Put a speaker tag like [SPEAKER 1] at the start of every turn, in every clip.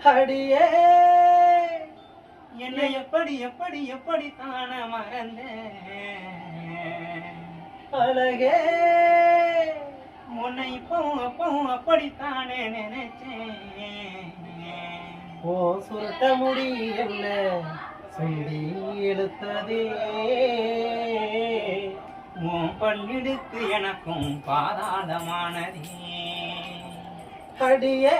[SPEAKER 1] அடியே
[SPEAKER 2] என்னை எப்படி எப்படி எப்படி தான மறந்த
[SPEAKER 1] அழகே
[SPEAKER 2] உன்னை இப்பவும் அப்பவும் அப்படித்தானே நினைச்சேன்.
[SPEAKER 1] ஓ சுருட்ட முடி என்ன சுண்டி இழுத்ததே
[SPEAKER 2] உன் பல்லிடுக்கு எனக்கும் பாதாளமானதே.
[SPEAKER 1] அடியே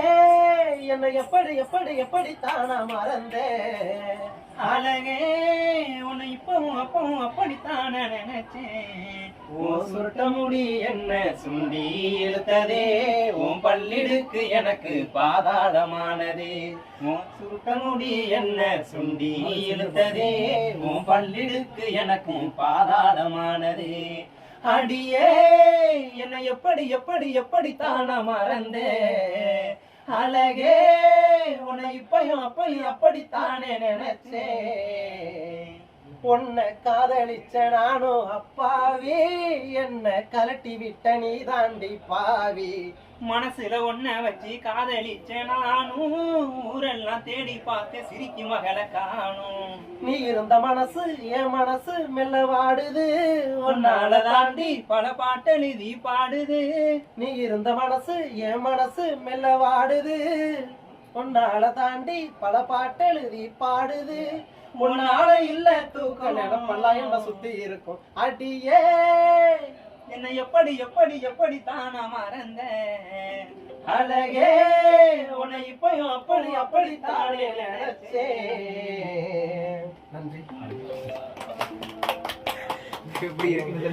[SPEAKER 1] என்னை எப்படி எப்படி எப்படி தானா மறந்தே
[SPEAKER 2] அழகே உன்னை இப்பவும் அப்பவும் அப்படித்தானே நினைச்சேன்.
[SPEAKER 1] ஓ சுருட்ட முடி என்ன சுண்டி இழுத்ததே
[SPEAKER 2] உன் பல்லிடுக்கு எனக்கு பாதாளமானதே. உன் சுருட்ட முடி என்ன சுண்டி இழுத்ததே உன் பல்லிடுக்கு எனக்கும் பாதாளமானதே. அடியே என்னை எப்படி எப்படி எப்படி தானா மறந்தே அழகே உன்னை இப்பயும் அப்பயும் அப்படித்தானே நினைச்சேன்.
[SPEAKER 1] உன்னை காதலிச்ச நானும் அப்பாவி என்ன கலட்டி விட்ட நீ தாண்டி பாவி.
[SPEAKER 2] மனசுல ஒன்ன வச்சு காதலிச்ச நானும் ஊரெல்லாம் தேடி பார்த்து சிரிக்கு மகளை காணும்.
[SPEAKER 1] நீ இருந்த மனசு என் மனசு மெல்ல வாடுது
[SPEAKER 2] உன்னால தாண்டி பல பாட்டெழுதி பாடுது.
[SPEAKER 1] நீ இருந்த மனசு என் மனசு மெல்ல வாடுது உன்னால தாண்டி பல பாட்டெழுதி பாடுது. உன்னால இல்ல தூக்கம் நினைப்பெல்லாம் என்ன சுத்தி இருக்கும். அடியே
[SPEAKER 2] என்னை எப்படி எப்படி எப்படி தானா மறந்த
[SPEAKER 1] அழகே உன்னை இப்பயும் அப்படி அப்படி தானே நினைச்சேன். நன்றி.
[SPEAKER 3] எப்படி இருக்குன்னு